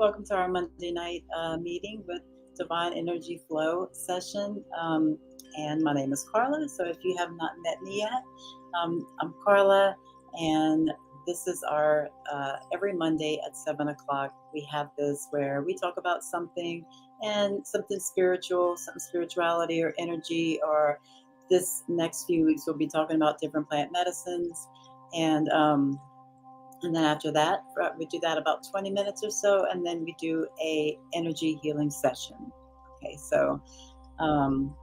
welcome to our Monday night meeting with Divine Energy Flow session. And my name is Carla. So if you have not met me yet, I'm Carla, and this is our every Monday at 7 o'clock. We have this where we talk about something and something spiritual, some spirituality or energy, or this next few weeks we'll be talking about different plant medicines and then after that, we do that about 20 minutes or so, and then we do a energy healing session. Okay, so um,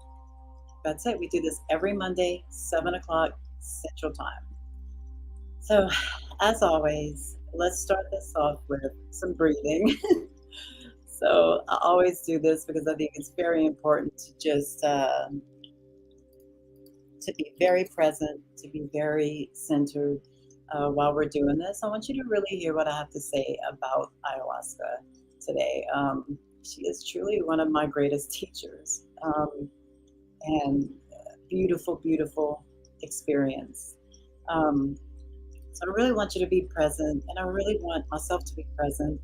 that's it. We do this every Monday, 7 o'clock Central Time. So, as always, let's start this off with some breathing. So I always do this because I think it's very important to just to be very present, to be very centered while we're doing this. I want you to really hear what I have to say about ayahuasca today. She is truly one of my greatest teachers, and beautiful, beautiful experience. Um, so I really want you to be present, and I really want myself to be present,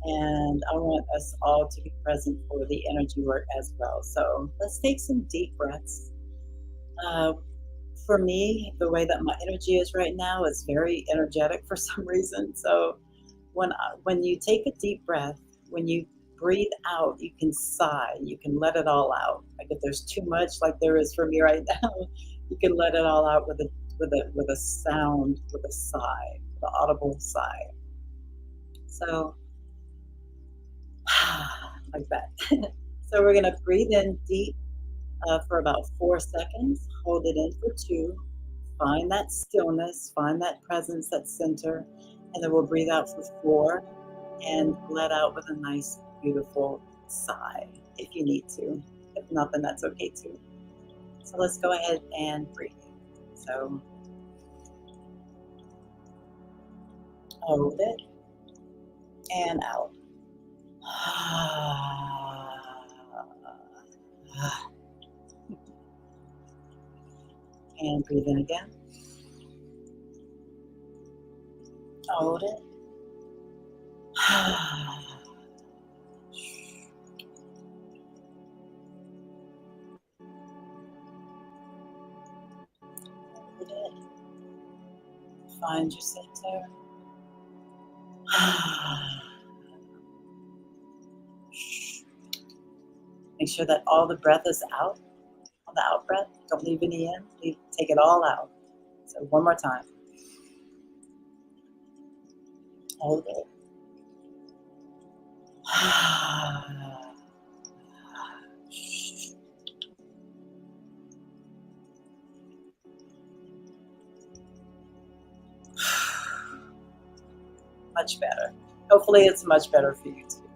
and I want us all to be present for the energy work as well. So let's take some deep breaths. Uh, for me, the way that my energy is right now is very energetic for some reason. So when you take a deep breath, when you breathe out, you can sigh. You can let it all out. Like if there's too much, like there is for me right now, you can let it all out with a sound, with a sigh, with an audible sigh. So like that. So we're gonna breathe in deep for about 4 seconds, hold it in for two, find that stillness, find that presence, that center, and then we'll breathe out for four and let out with a nice, beautiful sigh if you need to. If not, then that's okay too. So let's go ahead and breathe. So hold it and out. And breathe in again. Hold it. Hold it. Find your center. Make sure that all the breath is out. On the out breath, don't leave any in. Take it all out. So one more time. Hold it. Much better. Hopefully it's much better for you too.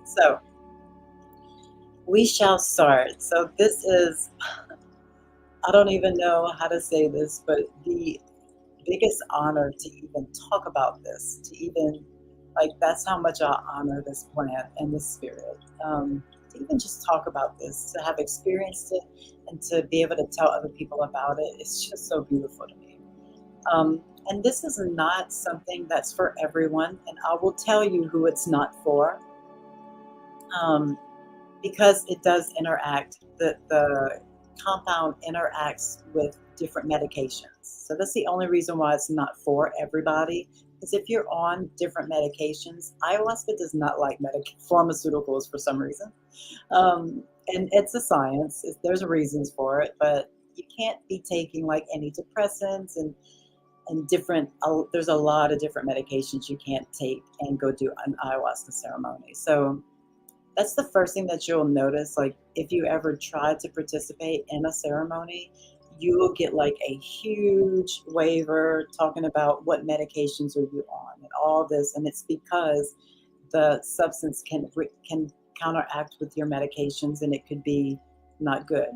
So we shall start. So this is, I don't even know how to say this, but the biggest honor to even talk about this, to even, like, that's how much I honor this plant and this spirit. To even just talk about this, to have experienced it, and to be able to tell other people about it, it's just so beautiful to me. And this is not something that's for everyone, and I will tell you who it's not for, because it does interact, the compound interacts with different medications. So that's the only reason why it's not for everybody. Because if you're on different medications, ayahuasca does not like pharmaceuticals for some reason. And it's a science. There's reasons for it, but you can't be taking like antidepressants and different. There's a lot of different medications you can't take and go do an ayahuasca ceremony. So that's the first thing that you'll notice. Like if you ever try to participate in a ceremony, you will get like a huge waiver talking about what medications are you on and all this, and it's because the substance can counteract with your medications, and it could be not good.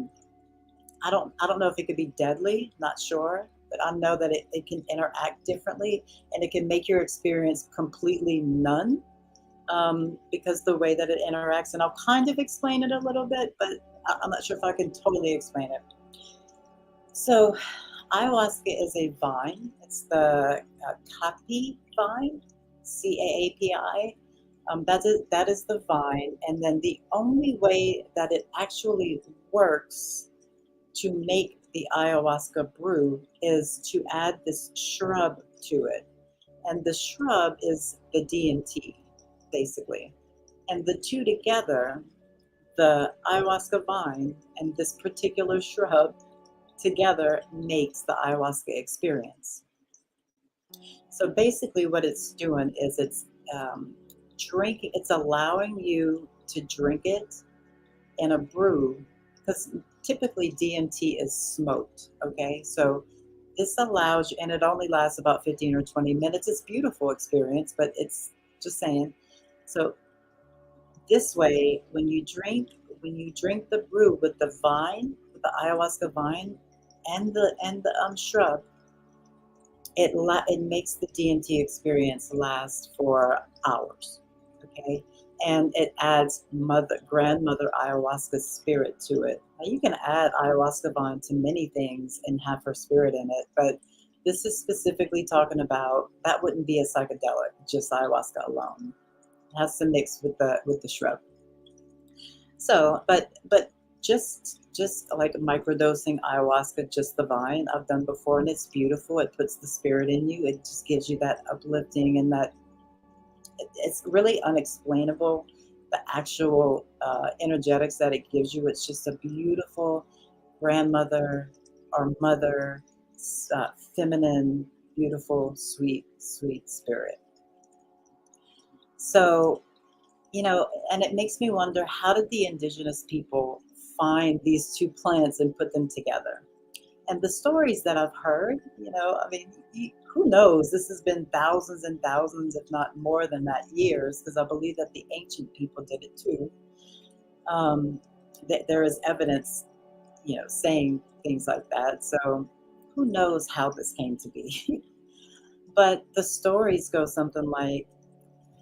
I don't know if it could be deadly, not sure, but I know that it can interact differently, and it can make your experience completely none, because the way that it interacts, and I'll kind of explain it a little bit, but I'm not sure if I can totally explain it. So ayahuasca is a vine. It's the Capi vine, Caapi. That is the vine, and then the only way that it actually works to make the ayahuasca brew is to add this shrub to it, and the shrub is the DMT, basically, and the two together, the ayahuasca vine and this particular shrub together makes the ayahuasca experience. So basically, what it's doing is um, drinking. It's allowing you to drink it in a brew because typically DMT is smoked. Okay, so this allows you, and it only lasts about 15 or 20 minutes. It's a beautiful experience, but it's just saying. So this way, when you drink the brew with the vine, with the ayahuasca vine, and the shrub, it makes the DMT experience last for hours. Okay, and it adds grandmother ayahuasca spirit to it. Now you can add ayahuasca vine to many things and have her spirit in it, but this is specifically talking about that wouldn't be a psychedelic, just ayahuasca alone. It has to mix with the shrub. So, but just like microdosing ayahuasca, just the vine, I've done before, and it's beautiful. It puts the spirit in you. It just gives you that uplifting and that it's really unexplainable. The actual energetics that it gives you. It's just a beautiful grandmother or mother, feminine, beautiful, sweet, sweet spirit. So and it makes me wonder, how did the indigenous people find these two plants and put them together? And the stories that I've heard, I mean, who knows? This has been thousands and thousands, if not more than that, years, because I believe that the ancient people did it too. Um, there is evidence, saying things like that. So who knows how this came to be? But the stories go something like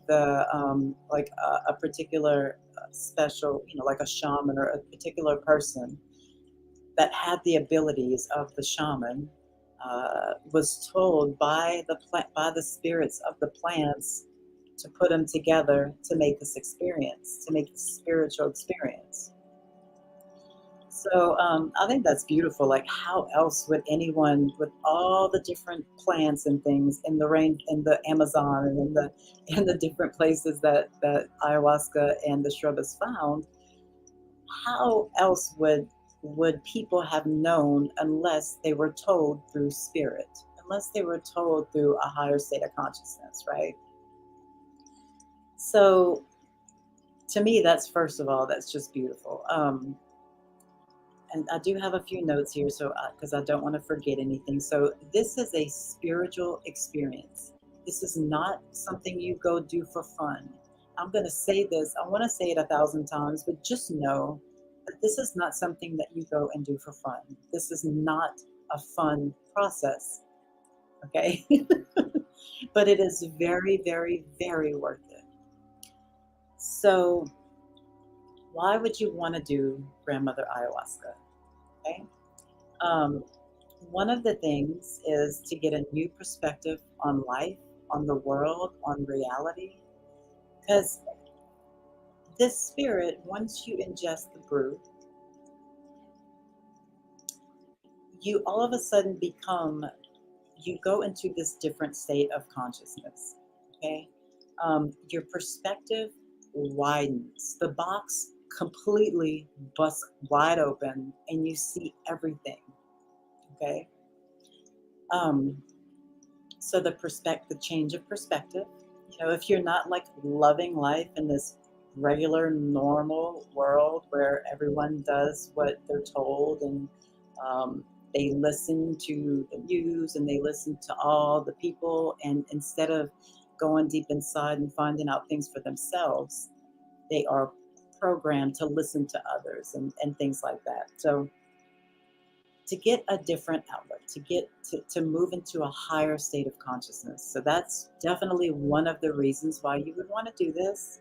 a particular special, like a shaman or a particular person that had the abilities of the shaman was told by the spirits of the plants to put them together to make this experience, to make this spiritual experience. So I think that's beautiful. Like, how else would anyone, with all the different plants and things in the rain, in the Amazon, and in the different places that ayahuasca and the shrub is found, how else would people have known unless they were told through spirit, unless they were told through a higher state of consciousness, right? So to me, that's first of all, that's just beautiful. And I do have a few notes here, so because I don't want to forget anything. So this is a spiritual experience. This is not something you go do for fun. I'm going to say this. I want to say it 1,000 times, but just know that this is not something that you go and do for fun. This is not a fun process. Okay, but it is very, very, very worth it. So why would you want to do grandmother ayahuasca? Okay. Um, One of the things is to get a new perspective on life, on the world, on reality. Because this spirit, once you ingest the brew, you all of a sudden you go into this different state of consciousness. Okay. Your perspective widens. The box completely busts wide open and you see everything. Okay. Um, so the change of perspective, if you're not like loving life in this regular normal world where everyone does what they're told, and um, they listen to the news and they listen to all the people, and instead of going deep inside and finding out things for themselves, they are programmed to listen to others and things like that. So to get a different outlet, to move into a higher state of consciousness. So that's definitely one of the reasons why you would want to do this.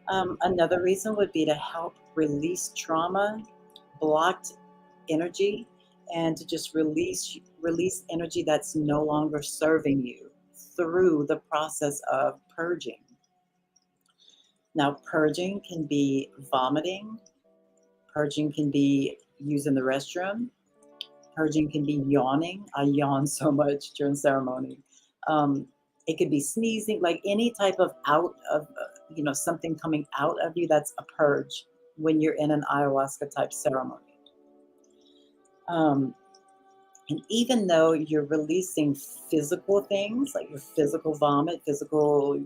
Another reason would be to help release trauma, blocked energy, and to just release energy that's no longer serving you through the process of purging. Now, purging can be vomiting, purging can be using the restroom, purging can be yawning. I yawn so much during ceremony. Um, it could be sneezing, like any type of out of, something coming out of you. That's a purge when you're in an ayahuasca type ceremony. Um, and even though you're releasing physical things, like your physical vomit, physical,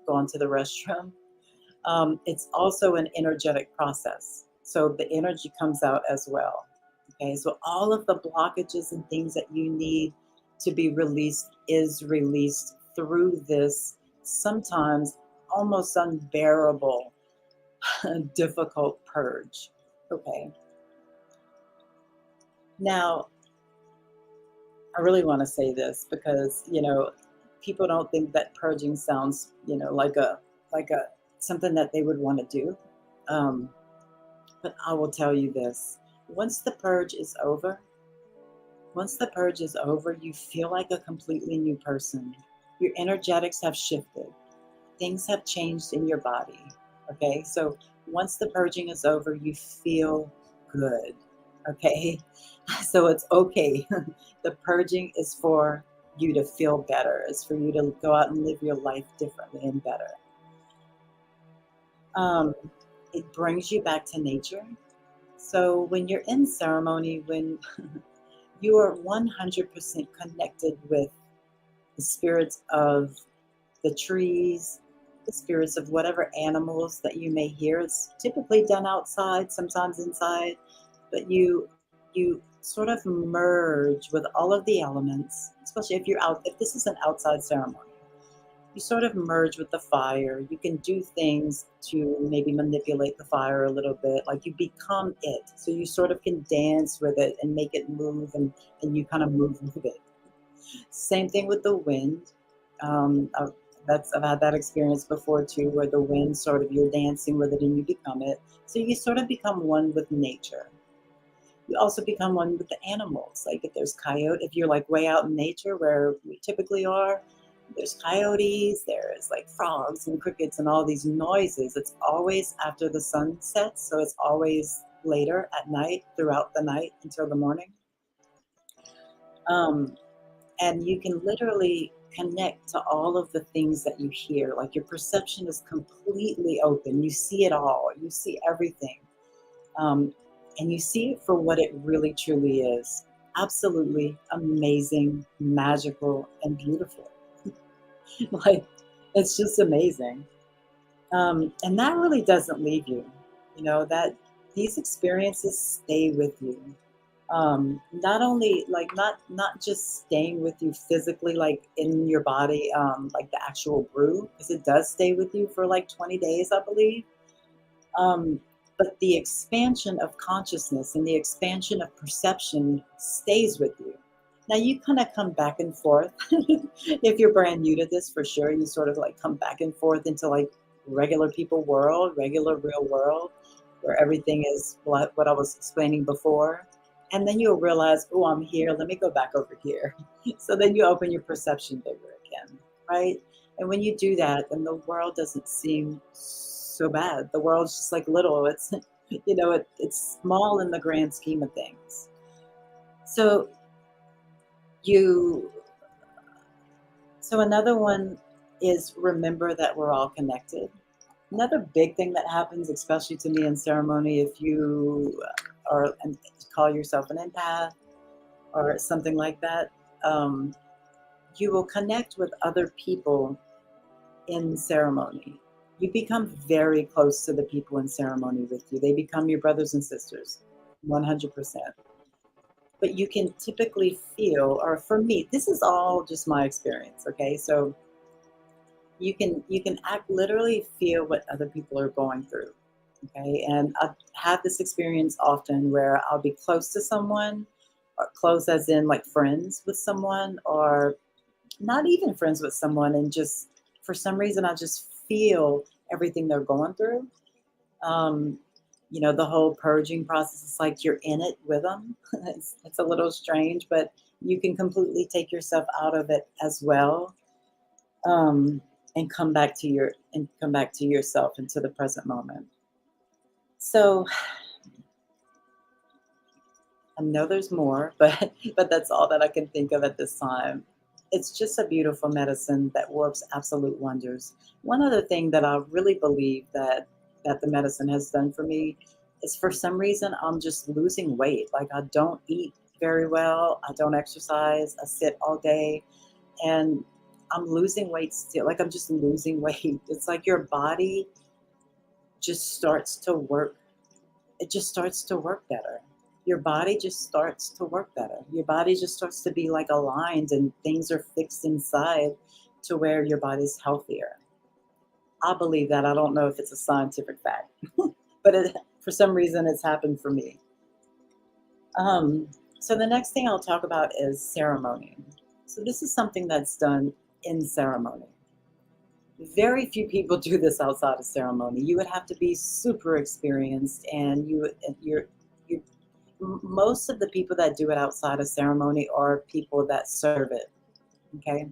going to the restroom, it's also an energetic process. So the energy comes out as well. Okay, so all of the blockages and things that you need to be released is released through this sometimes almost unbearable, difficult purge. Okay, now I really want to say this because people don't think that purging sounds like a something that they would want to do. Um, But I will tell you this, once the purge is over, once the purge is over, you feel like a completely new person. Your energetics have shifted. Things have changed in your body. Okay. So once the purging is over, you feel good. Okay. So it's okay. The purging is for you to feel better. It's for you to go out and live your life differently and better. Um, it brings you back to nature. So when you're in ceremony, when you are 100% connected with the spirits of the trees, the spirits of whatever animals that you may hear. It's typically done outside, sometimes inside, but you sort of merge with all of the elements, especially if this is an outside ceremony. You sort of merge with the fire. You can do things to maybe manipulate the fire a little bit, like you become it. So you sort of can dance with it and make it move, and you kind of move with it. Same thing with the wind. Um, I've, I've had that experience before too, where the wind sort of, you're dancing with it and you become it. So you sort of become one with nature. You also become one with the animals. Like if there's coyote, if you're like way out in nature where we typically are, there's coyotes, there's like frogs and crickets and all these noises. It's always after the sun sets, so it's always later at night, throughout the night until the morning. Um, and you can literally connect to all of the things that you hear. Like your perception is completely open. You see it all. You see everything. Um, and you see it for what it really truly is. Absolutely amazing, magical, and beautiful. Like, it's just amazing. And that really doesn't leave you. That these experiences stay with you. Not only like not just staying with you physically, like in your body, like the actual brew, because it does stay with you for like 20 days, I believe. Um, but the expansion of consciousness and the expansion of perception stays with you. Now you kind of come back and forth. If you're brand new to this, for sure, you sort of like come back and forth into like regular people world, regular real world, where everything is what I was explaining before. And then you'll realize, oh, I'm here. Let me go back over here. So then you open your perception bigger again, right? And when you do that, then the world doesn't seem so bad. The world's just like little. It's it's small in the grand scheme of things. So you so another one is remember that we're all connected. Another big thing that happens, especially to me in ceremony, if you are call yourself an empath or something like that, um, you will connect with other people in ceremony. You become very close to the people in ceremony with you. They become your brothers and sisters, 100%. But you can typically feel, or for me, this is all just my experience, okay? So you can act literally feel what other people are going through, okay? And I've had this experience often where I'll be close to someone, or close as in like friends with someone, or not even friends with someone, and just for some reason I just feel everything they're going through. um, the whole purging process is like you're in it with them. It's a little strange, but you can completely take yourself out of it as well. um, and come back to yourself into the present moment. So I know there's more, but but that's all that I can think of at this time. It's just a beautiful medicine that works absolute wonders. One other thing that I really believe that the medicine has done for me is, for some reason, I'm just losing weight. Like, I don't eat very well, I don't exercise, I sit all day, and I'm losing weight still. Like, I'm just losing weight. It's like your body just starts to work. It just starts to work better. Your body just starts to work better. Your body just starts to be like aligned, and things are fixed inside to where your body's healthier. I believe that. I don't know if it's a scientific fact, but for some reason it's happened for me. Um, so the next thing I'll talk about is ceremony. So this is something that's done in ceremony. Very few people do this outside of ceremony. You would have to be super experienced, and you most of the people that do it outside of ceremony are people that serve it. Okay,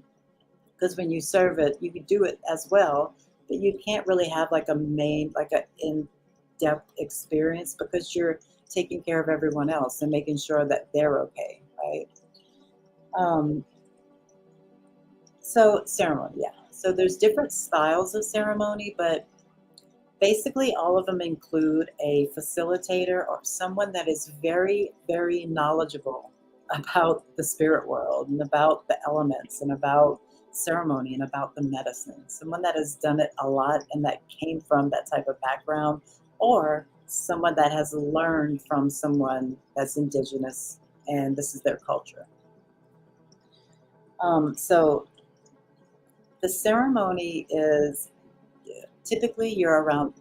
because when you serve it, you can do it as well, but you can't really have like a in-depth experience, because you're taking care of everyone else and making sure that they're okay, right? Um, so ceremony, yeah. So there's different styles of ceremony, but basically all of them include a facilitator or someone that is very, very knowledgeable about the spirit world and about the elements and about ceremony and about the medicine. Someone that has done it a lot and that came from that type of background, or someone that has learned from someone that's indigenous and this is their culture. So the ceremony is typically you're around,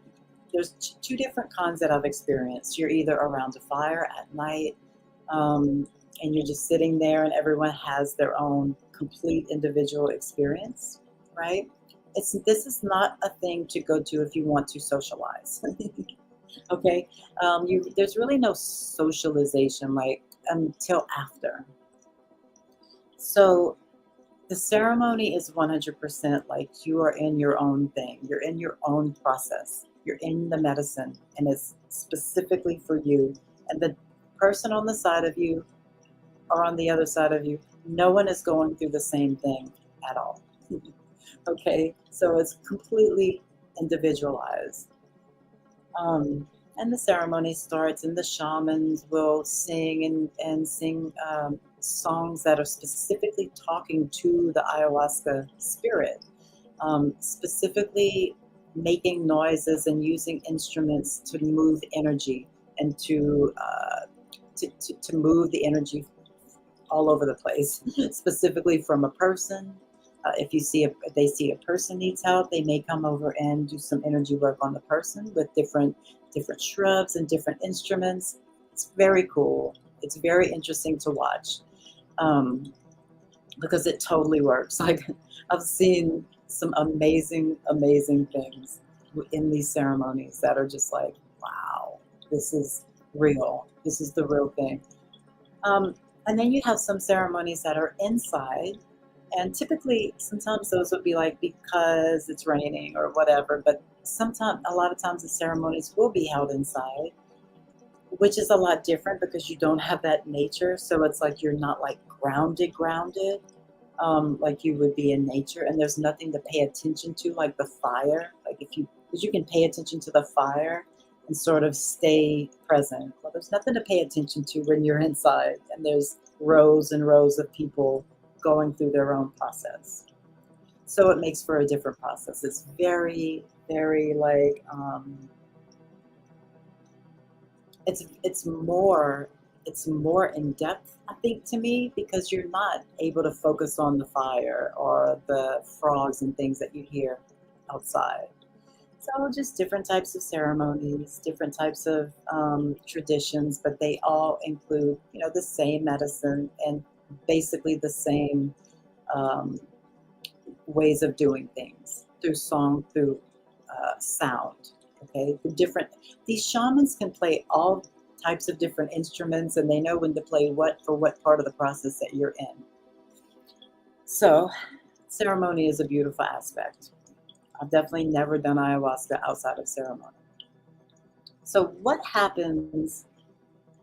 there's two different kinds that I've experienced. You're either around a fire at night, and you're just sitting there, and everyone has their own complete individual experience, right? This is not a thing to go to if you want to socialize. Okay, there's really no socialization like until after. So the ceremony is 100% like you are in your own thing. You're in your own process. You're in the medicine, and it's specifically for you. And the person on the side of you or on the other side of you, no one is going through the same thing at all. Okay, so it's completely individualized. Um, and the ceremony starts, and the shamans will sing and sing songs that are specifically talking to the ayahuasca spirit, specifically making noises and using instruments to move energy and to move the energy all over the place, specifically from a person. If they see a person needs help, they may come over and do some energy work on the person with different shrubs and different instruments. It's very cool. It's very interesting to watch, because it totally works. Like, I've seen some amazing things in these ceremonies that are just like, wow, this is real. This is the real thing. And then you have some ceremonies that are inside, and typically, sometimes those would be like because it's raining or whatever. But a lot of times, the ceremonies will be held inside, which is a lot different because you don't have that nature. So it's like you're not like grounded, like you would be in nature. And there's nothing to pay attention to, like the fire. Like because you can pay attention to the fire and sort of stay present. Well, there's nothing to pay attention to when you're inside, and there's rows and rows of people going through their own process. So it makes for a different process. It's very, very like it's more in depth, I think, to me, because you're not able to focus on the fire or the frogs and things that you hear outside. So just different types of ceremonies, different types of traditions, but they all include, the same medicine and basically the same um, ways of doing things through song, through sound. Okay, these shamans can play all types of different instruments, and they know when to play what for what part of the process that you're in. So ceremony is a beautiful aspect. I've definitely never done ayahuasca outside of ceremony. So what happens?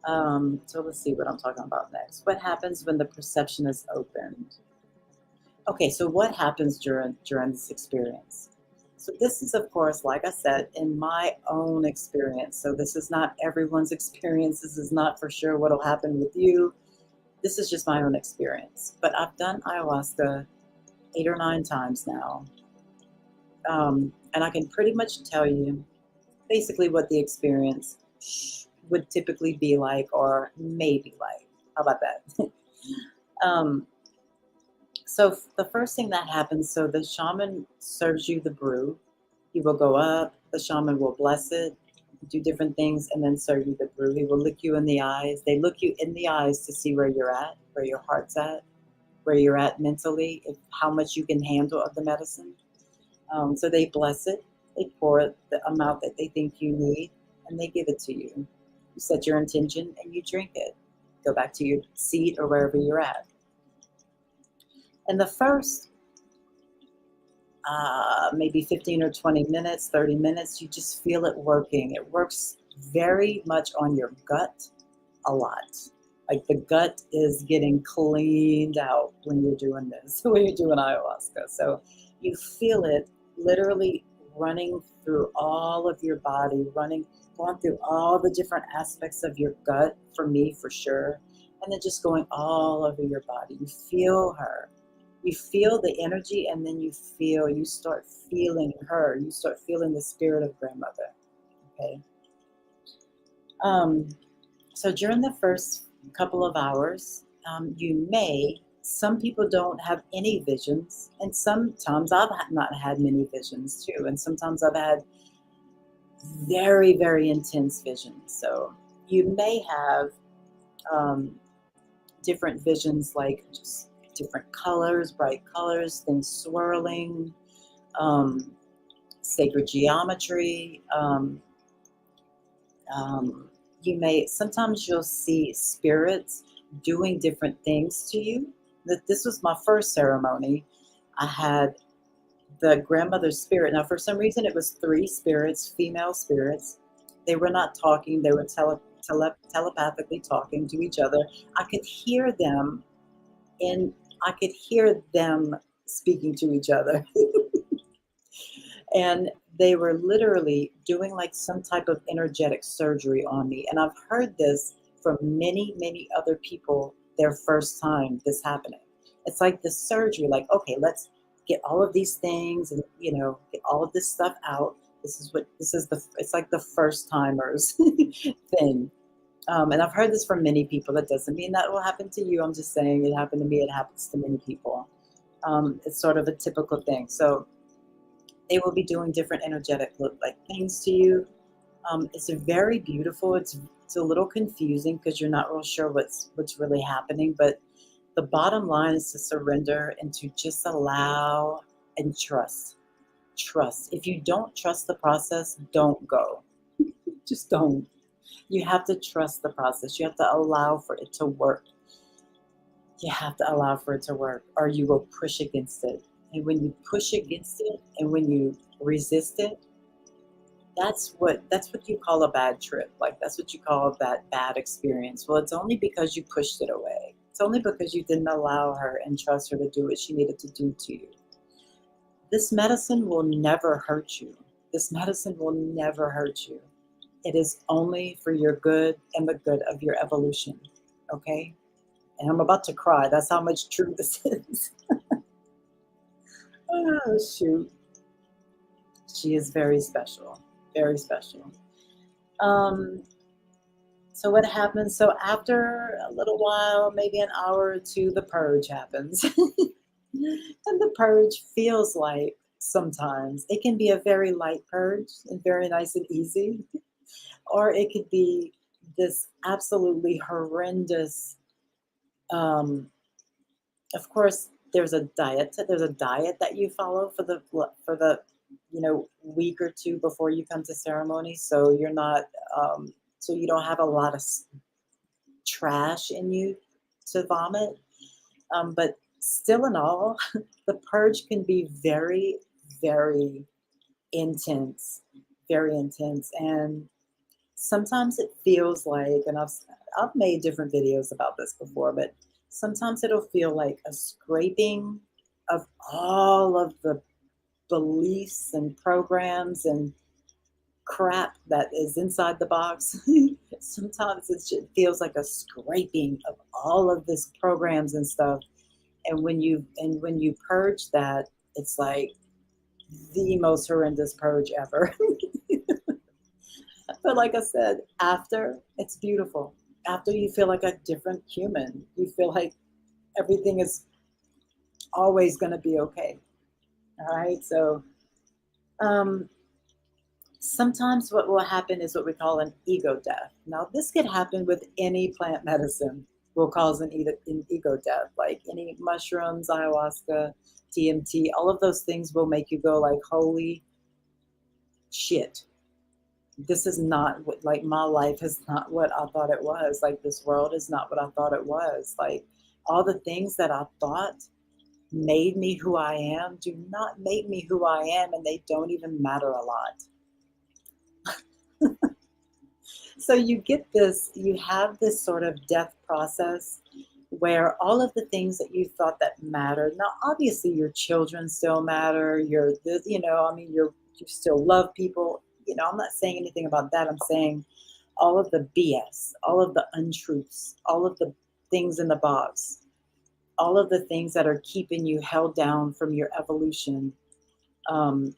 So let's see what I'm talking about next. What happens when the perception is opened? Okay, so what happens during this experience? So this is, of course, like I said, in my own experience. So this is not everyone's experience. This is not for sure what'll happen with you. This is just my own experience. But I've done ayahuasca 8 or 9 times now, and I can pretty much tell you basically what the experience would typically be like, or maybe like. How about that? um, So the first thing that happens, so the shaman serves you the brew. He will go up, the shaman will bless it, do different things, and then serve you the brew. He will look you in the eyes. They look you in the eyes to see where you're at, where your heart's at, where you're at mentally, how much you can handle of the medicine. So they bless it. They pour the amount that they think you need, and they give it to you. You set your intention, and you drink it. Go back to your seat or wherever you're at. And the first maybe 15 or 20 minutes, 30 minutes, you just feel it working. It works very much on your gut a lot. Like the gut is getting cleaned out when you're doing this, when you're doing ayahuasca. So you feel it literally running through all of your body, going through all the different aspects of your gut, for me, for sure. And then just going all over your body. You feel her. You feel the energy, and then you start feeling her. You start feeling the spirit of grandmother. Okay. Um, so during the first couple of hours, some people don't have any visions, and sometimes I've not had many visions too, and sometimes I've had very, very intense visions. So you may have um, different visions, like just different colors, bright colors, things swirling, um, sacred geometry. Um, sometimes you'll see spirits doing different things to you. This was my first ceremony. I had the grandmother's spirit. Now, for some reason, it was three spirits, female spirits. They were not talking. They were telepathically talking to each other. I could hear them in. I could hear them speaking to each other. And they were literally doing like some type of energetic surgery on me. And I've heard this from many, many other people their first time this happening. It's like the surgery, like, okay, let's get all of these things and, get all of this stuff out. It's like the first timers thing. And I've heard this from many people. That doesn't mean that will happen to you. I'm just saying it happened to me. It happens to many people. It's sort of a typical thing. So they will be doing different energetic like things to you. It's very beautiful. It's a little confusing because you're not real sure what's really happening. But the bottom line is to surrender and to just allow and trust. Trust. If you don't trust the process, don't go. Just don't. You have to trust the process. You have to allow for it to work. You have to allow for it to work, or you will push against it. And when you push against it and when you resist it, that's what you call a bad trip. Like that's what you call that bad experience. Well, it's only because you pushed it away. It's only because you didn't allow her and trust her to do what she needed to do to you. This medicine will never hurt you. This medicine will never hurt you. It is only for your good and the good of your evolution. Okay? And I'm about to cry. That's how much true this is. Oh, shoot. She is very special. Very special. Um, so what happens? So after a little while, maybe an hour or two, the purge happens. And the purge feels like sometimes it can be a very light purge and very nice and easy, or it could be this absolutely horrendous. Um, of course, there's a diet. There's a diet that you follow for the week or two before you come to ceremony, so you're not so you don't have a lot of trash in you to vomit. But still in all, the purge can be very, very intense, very intense. And sometimes it feels like, and I've made different videos about this before, but sometimes it'll feel like a scraping of all of the beliefs and programs and crap that is inside the box. Sometimes it feels like a scraping of all of these programs and stuff. And when you purge that, it's like the most horrendous purge ever. But like I said, after, it's beautiful. After, you feel like a different human. You feel like everything is always going to be okay. All right. So um, sometimes what will happen is what we call an ego death. Now, this could happen with any plant medicine, will cause an ego death, like any mushrooms, ayahuasca, TMT, all of those things will make you go like, holy shit. This is not what, like, my life is not what I thought it was. Like, this world is not what I thought it was. Like, all the things that I thought made me who I am do not make me who I am, and they don't even matter a lot. So you have this sort of death process where all of the things that you thought that mattered. Now, obviously, your children still matter. I mean, you still love people. I'm not saying anything about that. I'm saying all of the BS, all of the untruths, all of the things in the box, all of the things that are keeping you held down from your evolution. Um,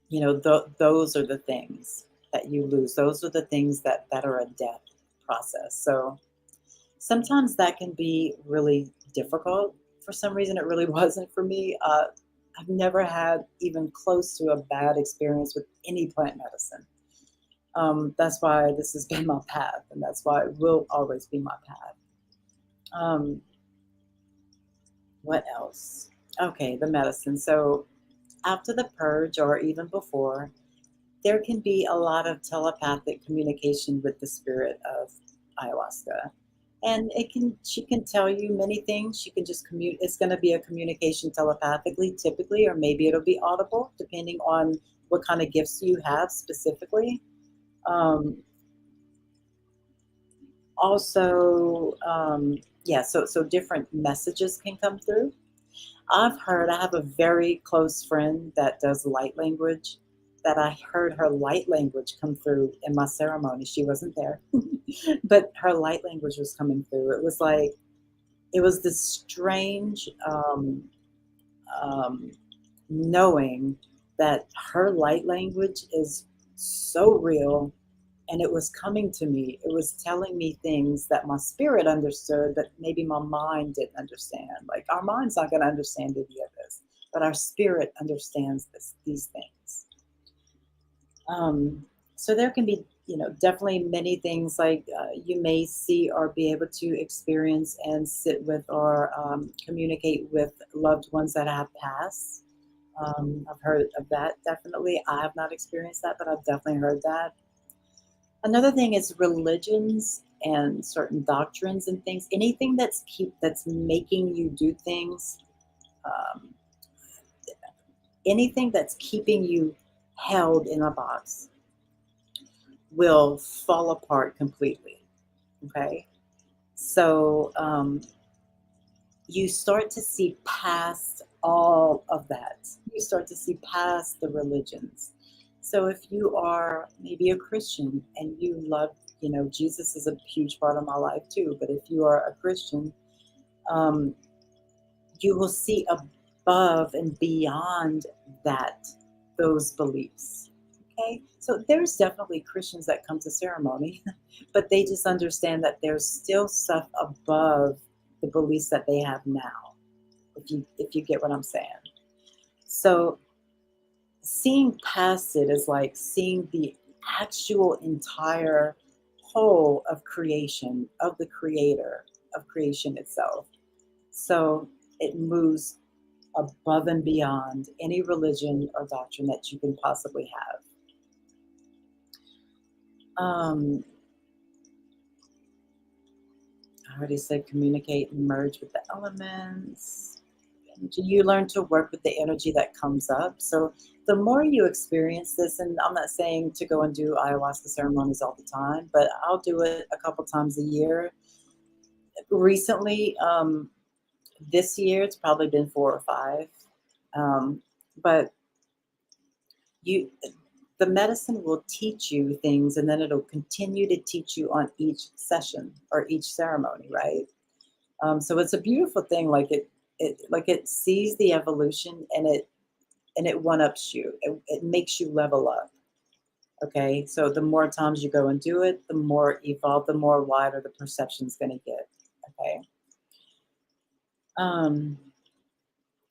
those are the things that you lose. Those are the things that are a death process. So sometimes that can be really difficult. For some reason, it really wasn't for me. I've never had even close to a bad experience with any plant medicine. That's why this has been my path, and that's why it will always be my path. Um, what else? Okay, the medicine. So after the purge, or even before, there can be a lot of telepathic communication with the spirit of ayahuasca. And she can tell you many things. She can just it's going to be a communication telepathically, typically, or maybe it'll be audible, depending on what kind of gifts you have specifically. Um, yeah, so different messages can come through. I have a very close friend that does light language, that I heard her light language come through in my ceremony. She wasn't there, but her light language was coming through. It was this strange um, knowing that her light language is so real, and it was coming to me. It was telling me things that my spirit understood, but maybe my mind didn't understand. Like, our mind's not going to understand any of this, but our spirit understands these things. So there can be, definitely many things, like you may see or be able to experience and sit with, or communicate with loved ones that have passed. I've heard of that, definitely. I have not experienced that, but I've definitely heard that. Another thing is religions and certain doctrines and things. Anything that's making you do things, um, anything that's keeping you held in a box will fall apart completely. Okay, so you start to see past all of that. You start to see past the religions. So if you are maybe a Christian and you love, Jesus is a huge part of my life too. But if you are a Christian, um, you will see above and beyond those beliefs. Okay, so there's definitely Christians that come to ceremony, but they just understand that there's still stuff above the beliefs that they have now. If you get what I'm saying. So seeing past it is like seeing the actual entire whole of creation, of the creator, of creation itself. So it moves above and beyond any religion or doctrine that you can possibly have. I already said communicate and merge with the elements. And you learn to work with the energy that comes up. So the more you experience this, and I'm not saying to go and do ayahuasca ceremonies all the time, but I'll do it a couple times a year. Recently, this year it's probably been 4 or 5. But you the medicine will teach you things, and then it'll continue to teach you on each session or each ceremony, right? So it's a beautiful thing. Like it sees the evolution, and it one ups you. It makes you level up. Okay, so the more times you go and do it, the more evolved, the more wider the perception's going to get. Okay, um,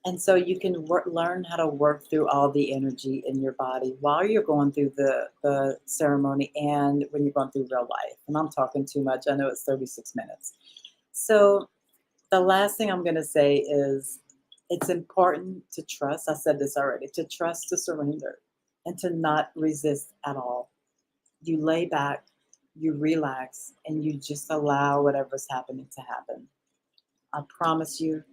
and so you can learn how to work through all the energy in your body while you're going through the ceremony and when you're going through real life. And I'm talking too much. I know it's 36 minutes. So the last thing I'm going to say is it's important to trust. I said this already, to trust, to surrender, and to not resist at all. You lay back, you relax, and you just allow whatever's happening to happen. I promise you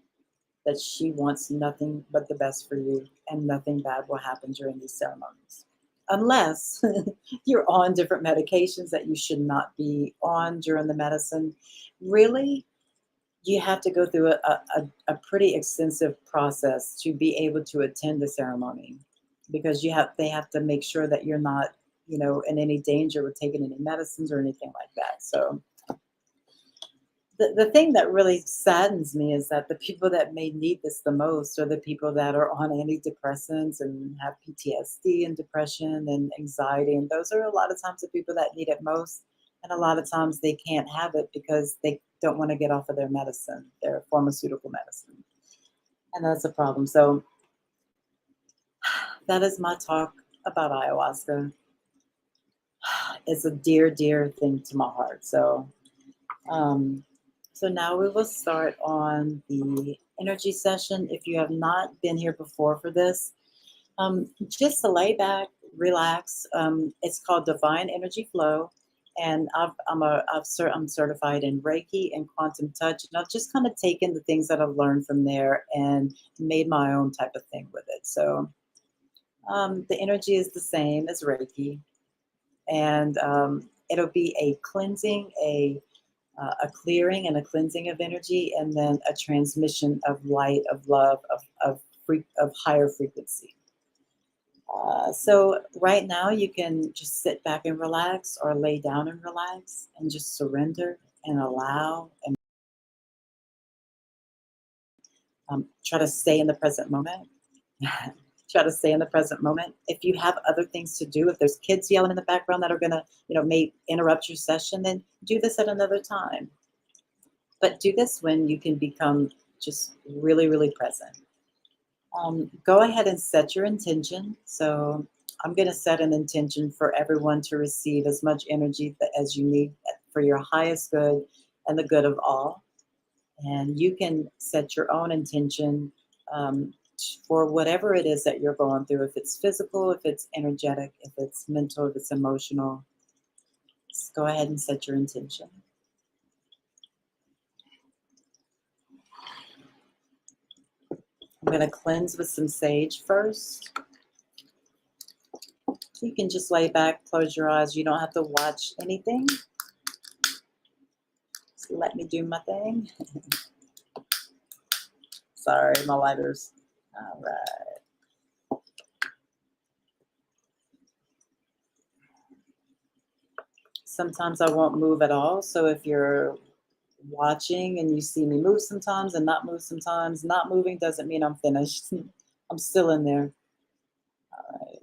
that she wants nothing but the best for you, and nothing bad will happen during these ceremonies. Unless you're on different medications that you should not be on during the medicine. Really, you have to go through a pretty extensive process to be able to attend the ceremony, because they have to make sure that you're not, in any danger with taking any medicines or anything like that. So the thing that really saddens me is that the people that may need this the most are the people that are on antidepressants and have PTSD and depression and anxiety. And those are a lot of times the people that need it most. And a lot of times they can't have it because they don't want to get off of their medicine, their pharmaceutical medicine. And that's a problem. So that is my talk about ayahuasca. It's a dear, dear thing to my heart. Um, so now we will start on the energy session. If you have not been here before for this, just to lay back, relax. It's called Divine Energy Flow, and I'm certified in Reiki and Quantum Touch, and I've just kind of taken the things that I've learned from there and made my own type of thing with it. So the energy is the same as Reiki, and it'll be a cleansing, a clearing and a cleansing of energy, and then a transmission of light, of love, of higher frequency. So right now you can just sit back and relax, or lay down and relax, and just surrender and allow, and try to stay in the present moment. Try to stay in the present moment. If you have other things to do, if there's kids yelling in the background that are gonna, may interrupt your session, then do this at another time. But do this when you can become just really, really present. Go ahead and set your intention. So I'm going to set an intention for everyone to receive as much energy as you need for your highest good and the good of all. And you can set your own intention for whatever it is that you're going through. If it's physical, if it's energetic, if it's mental, if it's emotional, just go ahead and set your intention. I'm going to cleanse with some sage first. So you can just lay back, close your eyes. You don't have to watch anything. Just let me do my thing. Sorry, my lighters. All right. Sometimes I won't move at all. So if you're watching and you see me move sometimes and not move sometimes, not moving doesn't mean I'm finished. I'm still in there. All right.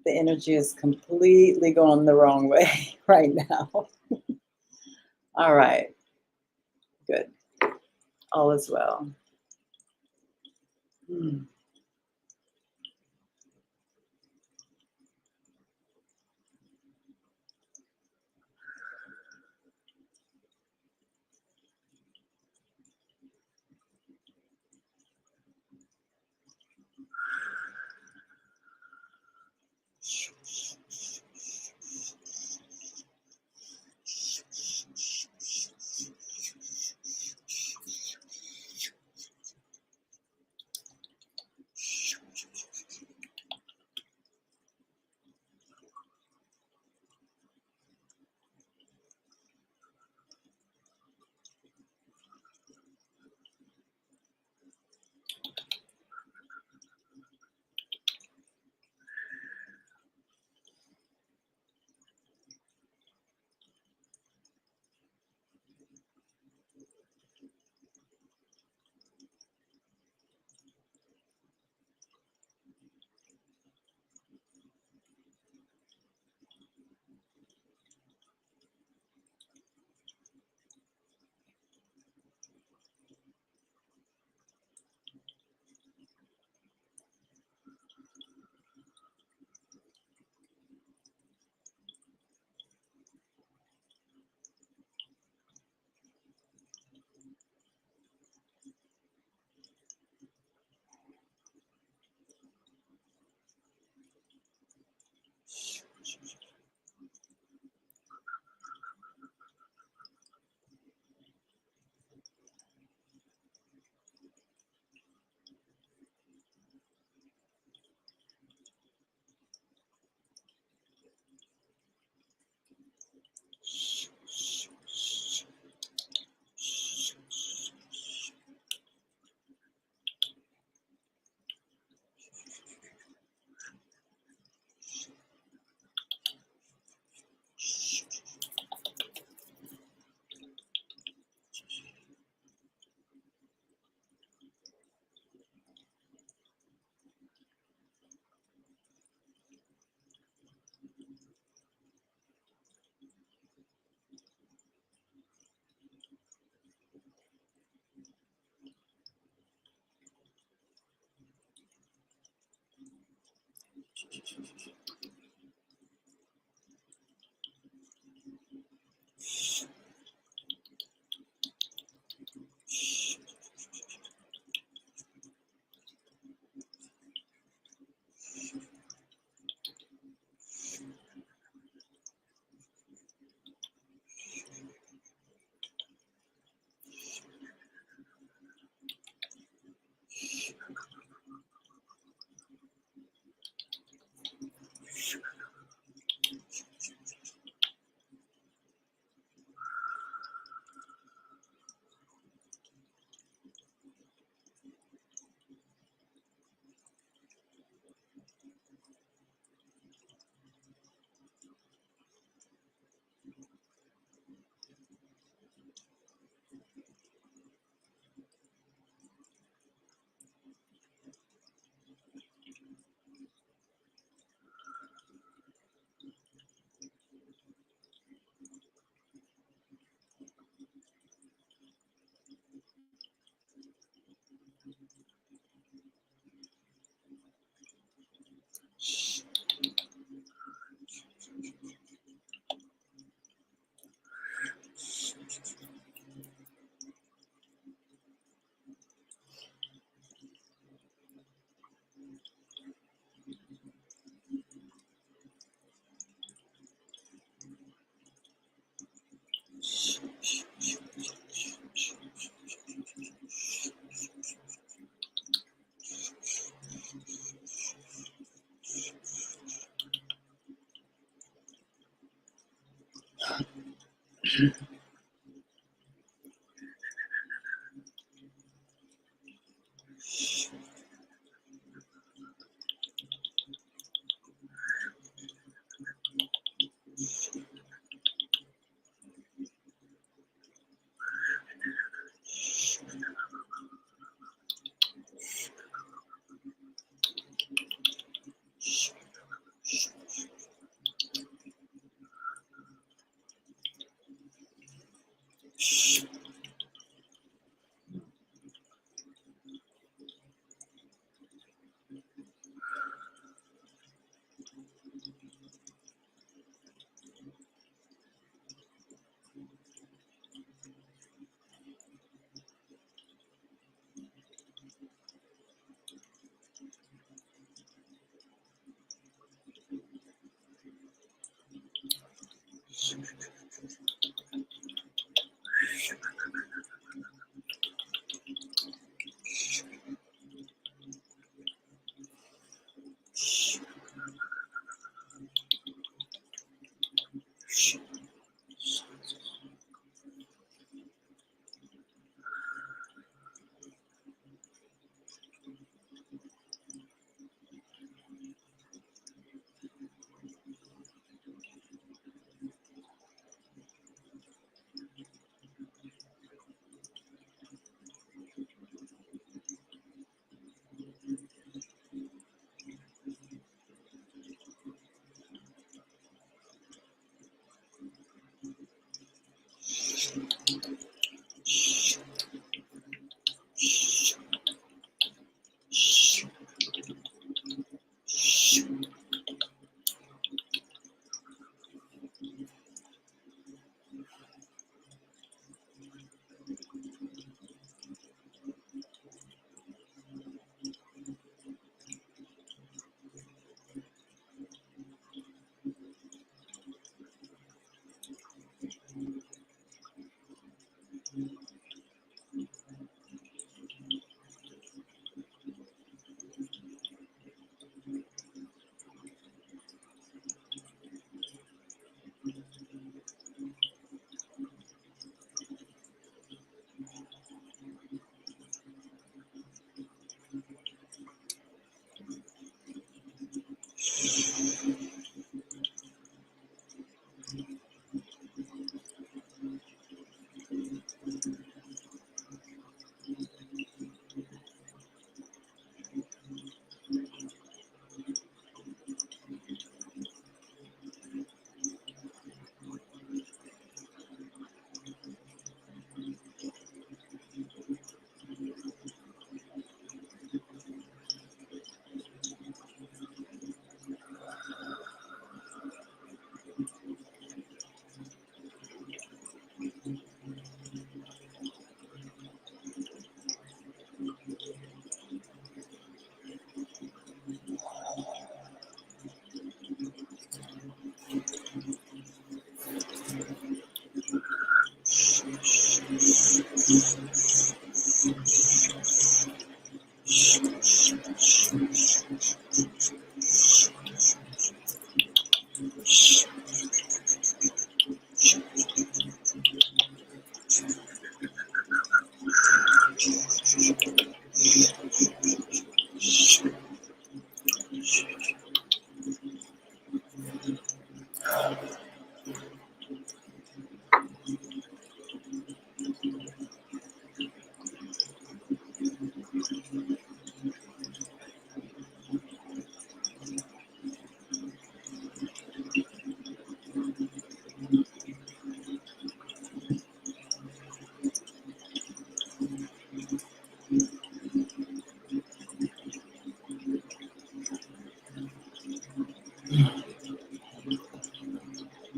The energy is completely going the wrong way right now. All right. Good. All is well. Hmm.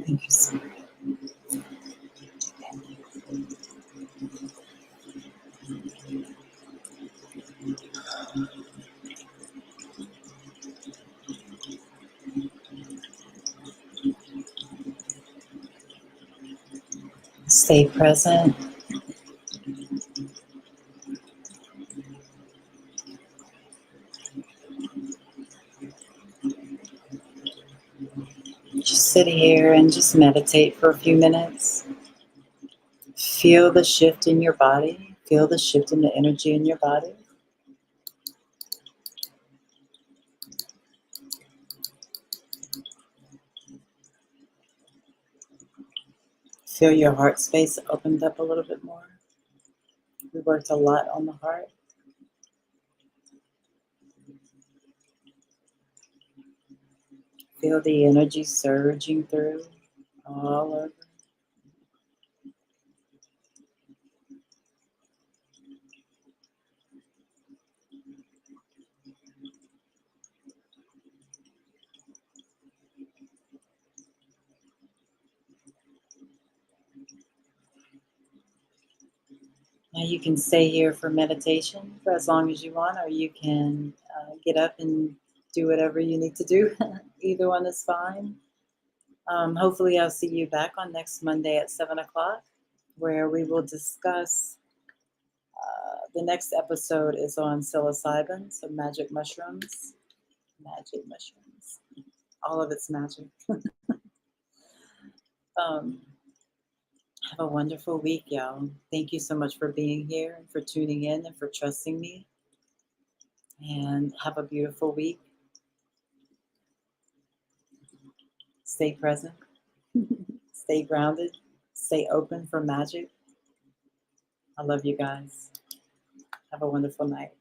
Thank you so much. Stay present. Just sit here and just meditate for a few minutes. Feel the shift in your body. Feel the shift in the energy in your body. Feel your heart space opened up a little bit more. We worked a lot on the heart. Feel the energy surging through all over. Now you can stay here for meditation for as long as you want, or you can get up and do whatever you need to do. Either one is fine. Hopefully I'll see you back on next Monday at 7 o'clock, where we will discuss, the next episode is on psilocybin, so magic mushrooms. Magic mushrooms. All of it's magic. Um, have a wonderful week, y'all. Thank you so much for being here and for tuning in and for trusting me. And have a beautiful week. Stay present. Stay grounded. Stay open for magic. I love you guys. Have a wonderful night.